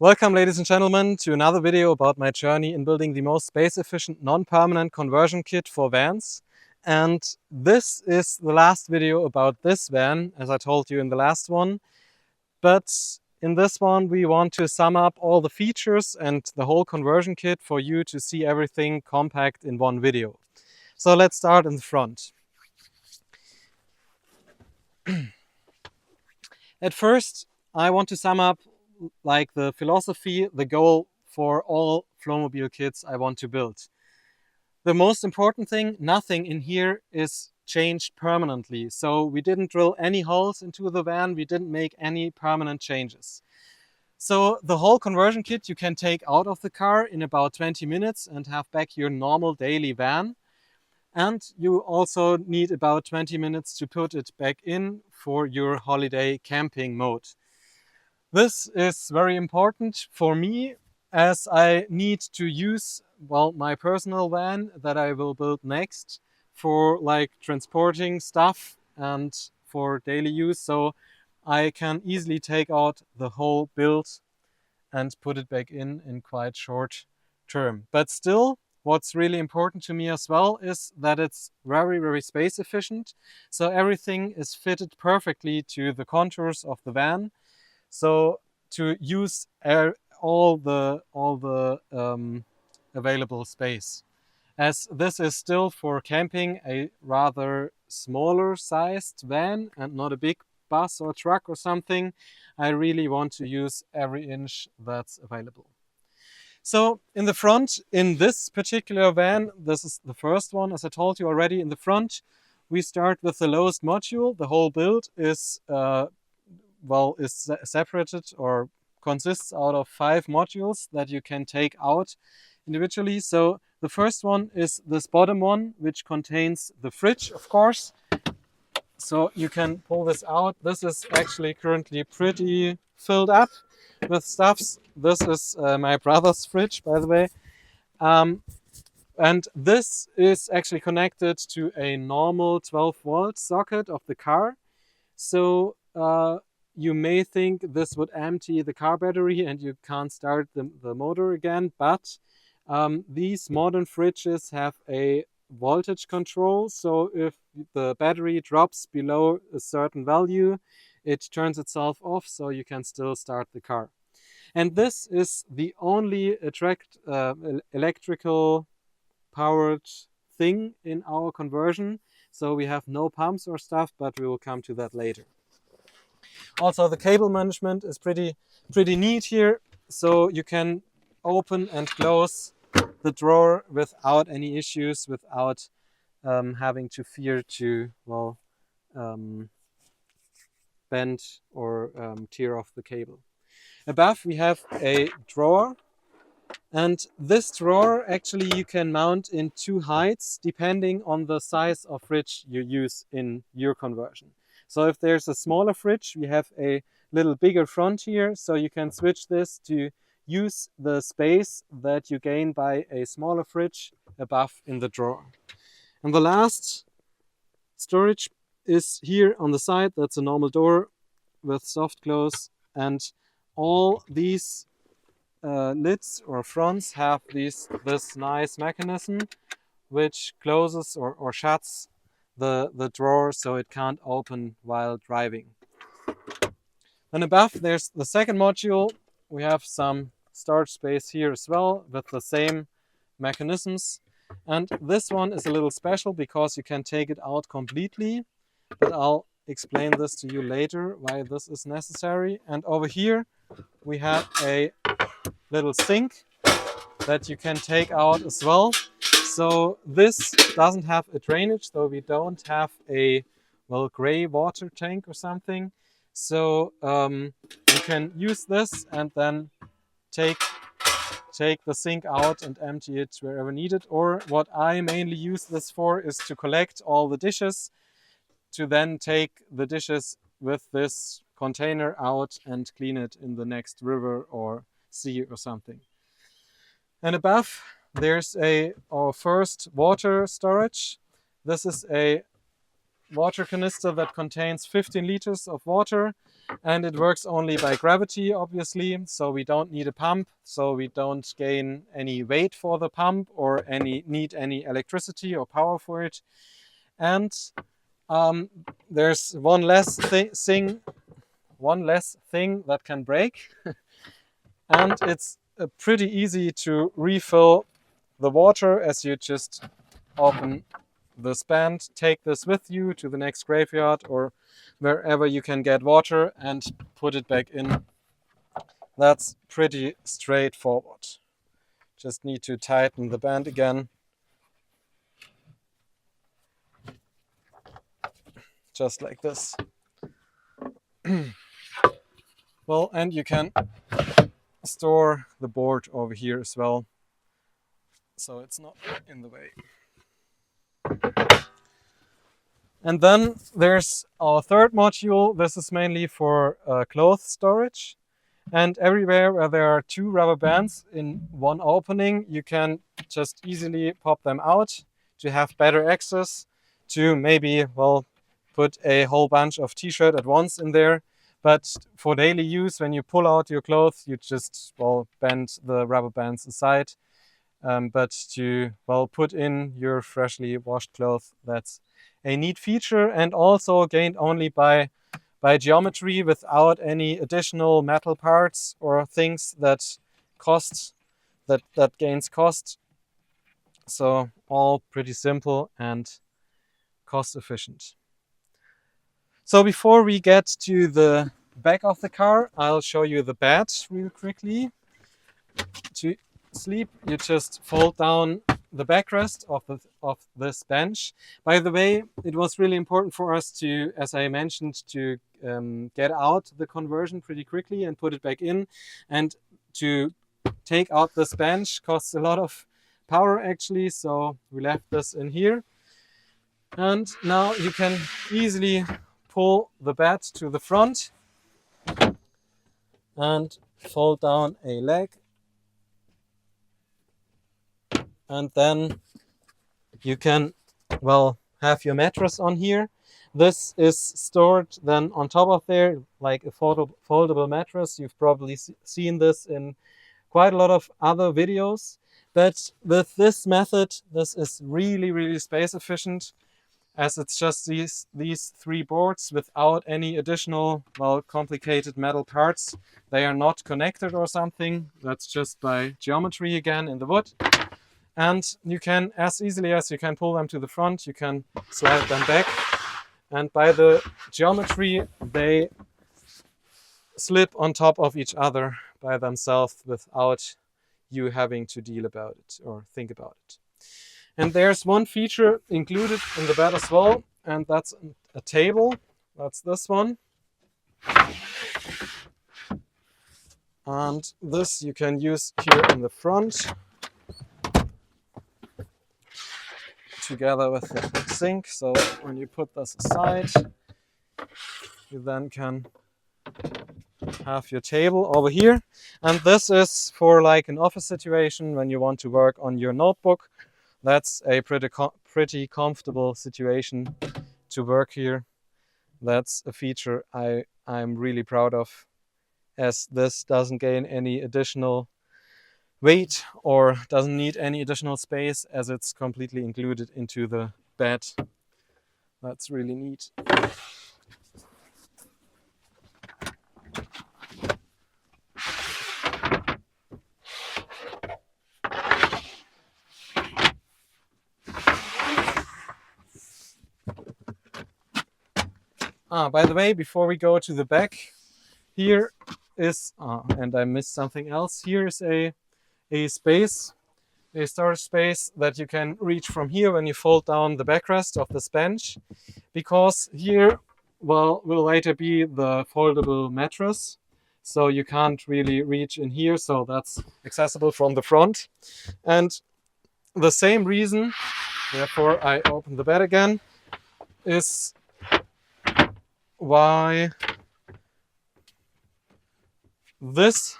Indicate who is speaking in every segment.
Speaker 1: Welcome, ladies and gentlemen, to another video about my journey in building the most space-efficient non-permanent conversion kit for vans. And this is the last video about this van, as I told you in the last one. But in this one, we want to sum up all the features and the whole conversion kit for you to see everything compact in one video. So let's start in the front. At first, I want to sum up like the philosophy, the goal for all FlowMobil kits I want to build. The most important thing, nothing in here is changed permanently. So we didn't drill any holes into the van, we didn't make any permanent changes. So the whole conversion kit you can take out of the car in about 20 minutes and have back your normal daily van. And you also need about 20 minutes to put it back in for your holiday camping mode. This is very important for me as I need to use, well, my personal van that I will build next for like transporting stuff and for daily use. So I can easily take out the whole build and put it back in quite short term. But still, what's really important to me as well is that it's very, very space efficient. So everything is fitted perfectly to the contours of the van. So to use all the available space. As this is still for camping a rather smaller sized van and not a big bus or truck or something, I really want to use every inch that's available. So in the front, in this particular van, this is the first one, as I told you already, in the front, we start with the lowest module. The whole build is separated or consists out of 5 modules that you can take out individually. So the first one is this bottom one, which contains the fridge, of course. So you can pull this out. This is actually currently pretty filled up with stuffs. This is my brother's fridge, by the way. And this is actually connected to a normal 12-volt socket of the car. So you may think this would empty the car battery and you can't start the motor again, but these modern fridges have a voltage control. So if the battery drops below a certain value, it turns itself off so you can still start the car. And this is the only electrical powered thing in our conversion. So we have no pumps or stuff, but we will come to that later. Also, the cable management is pretty neat here. So you can open and close the drawer without any issues, without having to fear to, bend or tear off the cable. Above we have a drawer, and this drawer actually you can mount in 2 heights depending on the size of fridge you use in your conversion. So if there's a smaller fridge, we have a little bigger front here, so you can switch this to use the space that you gain by a smaller fridge above in the drawer. And the last storage is here on the side. That's a normal door with soft close, and all these lids or fronts have this nice mechanism which closes or shuts the drawer so it can't open while driving. Then above there's the second module. We have some storage space here as well with the same mechanisms. And this one is a little special because you can take it out completely, but I'll explain this to you later why this is necessary. And over here we have a little sink that you can take out as well. So this doesn't have a drainage, so we don't have a gray water tank or something. So you can use this and then take the sink out and empty it wherever needed. Or what I mainly use this for is to collect all the dishes, to then take the dishes with this container out and clean it in the next river or sea or something. And above there's our first water storage. This is a water canister that contains 15 liters of water. and it works only by gravity, obviously, so we don't need a pump, so we don't gain any weight for the pump or need any electricity or power for it. And there's one less thing that can break, and it's pretty easy to refill the water, as you just open the spand, take this with you to the next graveyard or wherever you can get water and put it back in. That's pretty straightforward. Just need to tighten the band again. Just like this. Well, and you can store the board over here as well, so it's not in the way. And then there's our third module. This is mainly for clothes storage. And everywhere where there are 2 rubber bands in one opening, you can just easily pop them out to have better access to maybe, well, put a whole bunch of t-shirt at once in there. But for daily use, when you pull out your clothes, you just, well, bend the rubber bands aside. But to, well, put in your freshly washed clothes, that's a neat feature, and also gained only by geometry, without any additional metal parts or things that gains cost. So all pretty simple and cost efficient. So before we get to the back of the car, I'll show you the bed real quickly. To sleep, you just fold down the backrest of this bench. By the way, it was really important for us to, as I mentioned, to get out the conversion pretty quickly and put it back in. And to take out this bench costs a lot of power, actually, so we left this in here. And now you can easily pull the bed to the front and fold down a leg. And then you can, well, have your mattress on here. This is stored then on top of there, like a foldable mattress. You've probably seen this in quite a lot of other videos. But with this method, this is really, really space efficient, as it's just these 3 boards without any additional, well, complicated metal parts. They are not connected or something. That's just by geometry again in the wood. And you can, as easily as you can pull them to the front, you can slide them back. And by the geometry, they slip on top of each other by themselves without you having to deal about it or think about it. And there's one feature included in the bed as well, and that's a table. That's this one. And this you can use here in the front, together with the sink. So when you put this aside, you then can have your table over here. And this is for like an office situation when you want to work on your notebook. That's a pretty comfortable situation to work here. That's a feature I'm really proud of, as this doesn't gain any additional weight or doesn't need any additional space, as it's completely included into the bed. That's really neat. By the way, before we go to the back, here is, and I missed something else, here is a space, a storage space that you can reach from here when you fold down the backrest of this bench, because here, well, will later be the foldable mattress, so you can't really reach in here, so that's accessible from the front. And the same reason, therefore I open the bed again, is why this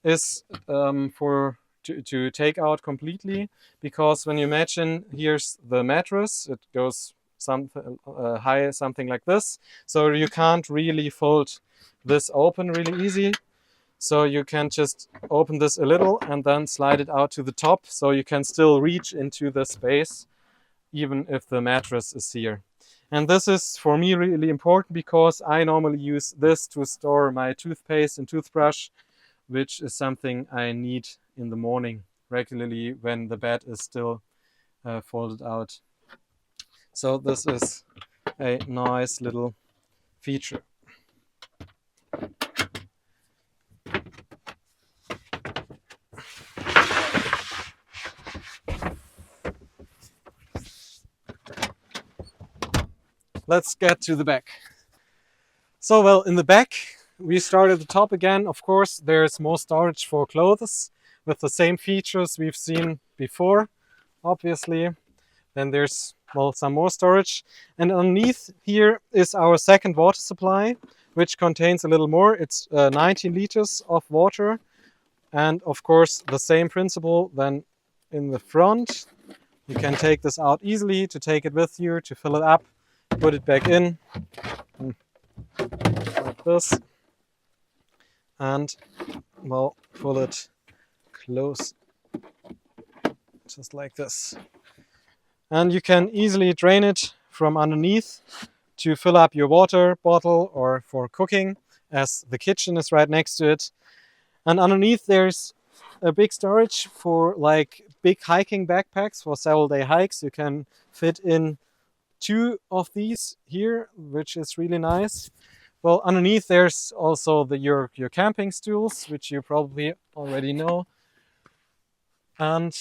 Speaker 1: is to take out completely, because when you imagine here's the mattress, it goes something like this. So you can't really fold this open really easy. So you can just open this a little and then slide it out to the top, so you can still reach into the space even if the mattress is here. And this is for me really important because I normally use this to store my toothpaste and toothbrush, which is something I need in the morning regularly when the bed is still folded out. So this is a nice little feature. Let's get to the back. So, well, in the back, we start at the top again. Of course, there's more storage for clothes with the same features we've seen before, obviously. Then there's, well, some more storage. And underneath here is our second water supply, which contains a little more. It's 19 liters of water. And of course, the same principle then in the front. You can take this out easily to take it with you, to fill it up, put it back in, like this. And, well, pull it close, just like this. And you can easily drain it from underneath to fill up your water bottle or for cooking, as the kitchen is right next to it. And underneath there's a big storage for like big hiking backpacks for several day hikes. You can fit in 2 of these here, which is really nice. Well, underneath there's also your camping stools, which you probably already know. And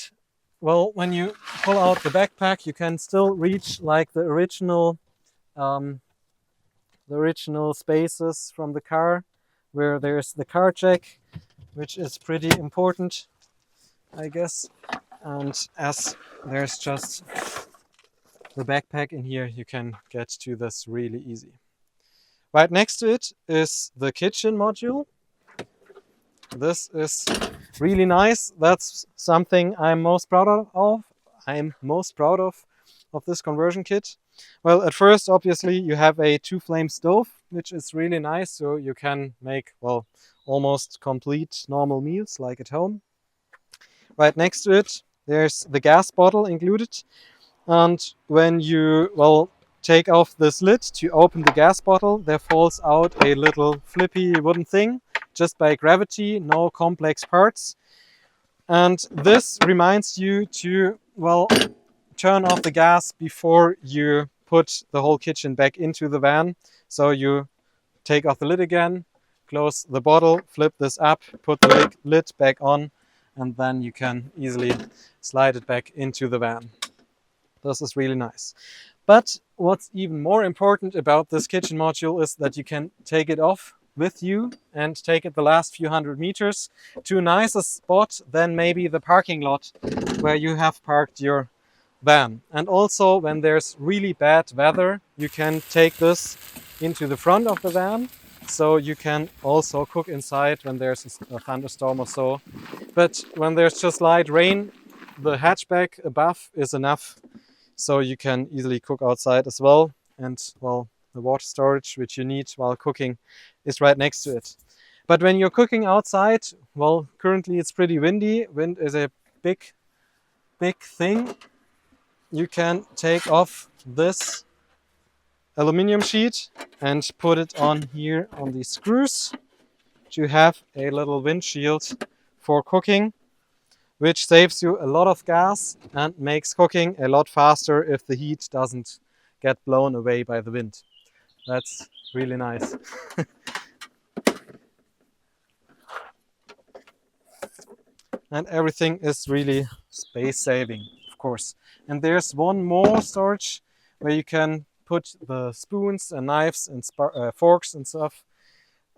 Speaker 1: well, when you pull out the backpack, you can still reach like the original spaces from the car, where there's the car jack, which is pretty important, I guess. And as there's just the backpack in here, you can get to this really easy. Right next to it is the kitchen module. This is really nice. That's something I'm most proud of. I'm most proud of this conversion kit. Well, at first, obviously, you have a 2-flame stove, which is really nice. So you can make, well, almost complete normal meals like at home. Right next to it, there's the gas bottle included. And when you, well, take off this lid to open the gas bottle, there falls out a little flippy wooden thing, just by gravity, no complex parts. And this reminds you to, well, turn off the gas before you put the whole kitchen back into the van. So you take off the lid again, close the bottle, flip this up, put the lid back on, and then you can easily slide it back into the van. This is really nice. But what's even more important about this kitchen module is that you can take it off with you and take it the last few hundred meters to a nicer spot than maybe the parking lot where you have parked your van. And also when there's really bad weather, you can take this into the front of the van, so you can also cook inside when there's a thunderstorm or so. But when there's just light rain, the hatchback above is enough. So you can easily cook outside as well. And, well, the water storage which you need while cooking is right next to it. But when you're cooking outside, well, currently it's pretty windy. Wind is a big thing. You can take off this aluminum sheet and put it on here on these screws to have a little windshield for cooking, which saves you a lot of gas and makes cooking a lot faster if the heat doesn't get blown away by the wind. That's really nice. And everything is really space saving, of course. And there's one more storage where you can put the spoons and knives and forks and stuff.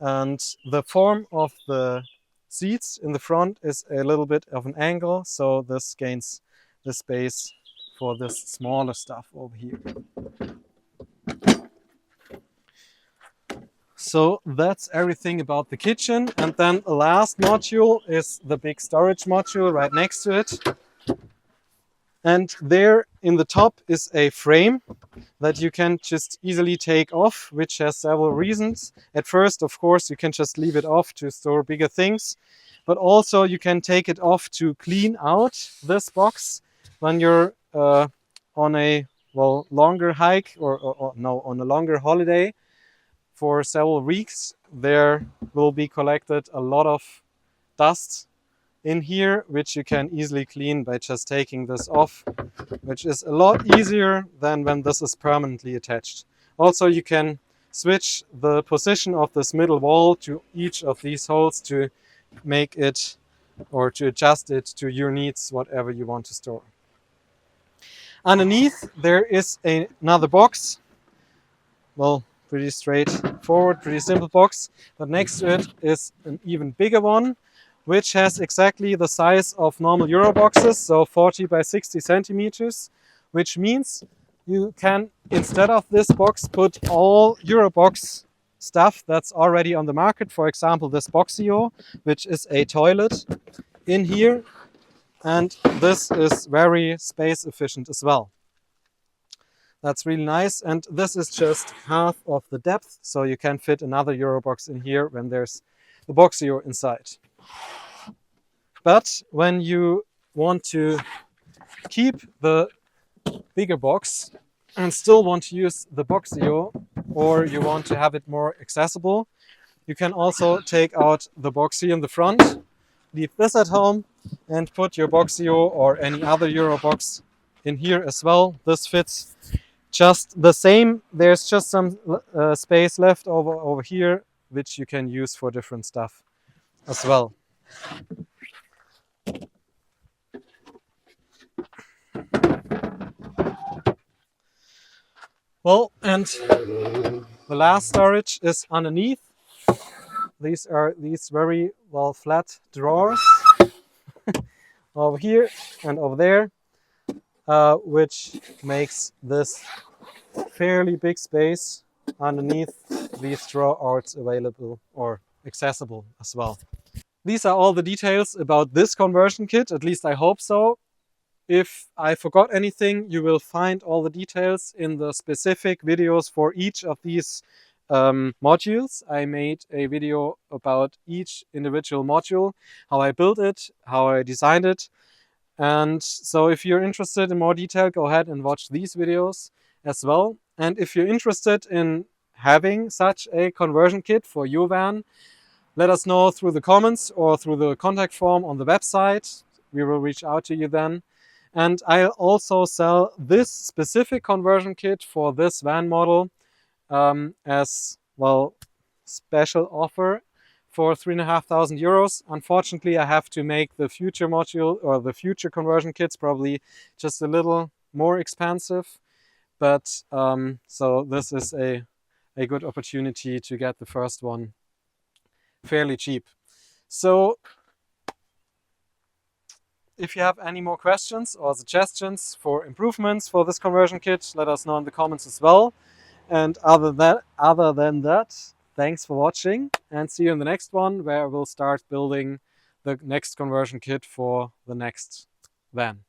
Speaker 1: And the form of the seats in the front is a little bit of an angle, so this gains the space for this smaller stuff over here. So that's everything about the kitchen. And then the last module is the big storage module right next to it. And there in the top is a frame that you can just easily take off, which has several reasons. At first, of course, you can just leave it off to store bigger things, but also you can take it off to clean out this box when you're on a longer hike or no, on a longer holiday for several weeks. There will be collected a lot of dust in here, which you can easily clean by just taking this off, which is a lot easier than when this is permanently attached. Also, you can switch the position of this middle wall to each of these holes to make it or to adjust it to your needs, whatever you want to store. Underneath there is another box. Well, pretty straightforward, pretty simple box, but next to it is an even bigger one, which has exactly the size of normal Euro boxes, so 40 by 60 centimeters, which means you can, instead of this box, put all Eurobox stuff that's already on the market. For example, this Boxio, which is a toilet, in here, and this is very space efficient as well. That's really nice, and this is just half of the depth, so you can fit another Eurobox in here when there's the Boxio inside. But when you want to keep the bigger box and still want to use the Boxio, or you want to have it more accessible, you can also take out the Boxio in the front, leave this at home, and put your Boxio or any other Eurobox in here as well. This fits just the same. There's just some space left over here, which you can use for different stuff as well. Well, and the last storage is underneath. These are these very flat drawers over here and over there, which makes this fairly big space underneath these drawers available or accessible as well. These are all the details about this conversion kit, at least I hope so. If I forgot anything, you will find all the details in the specific videos for each of these modules. I made a video about each individual module, how I built it, how I designed it. And so if you're interested in more detail, go ahead and watch these videos as well. And if you're interested in having such a conversion kit for your van, let us know through the comments or through the contact form on the website. We will reach out to you then. And I'll also sell this specific conversion kit for this van model as special offer for 3,500 euros. Unfortunately, I have to make the future module or the future conversion kits probably just a little more expensive. But so this is a good opportunity to get the first one fairly cheap. So if you have any more questions or suggestions for improvements for this conversion kit, let us know in the comments as well. And other than that, thanks for watching, and see you in the next one, where we'll start building the next conversion kit for the next van.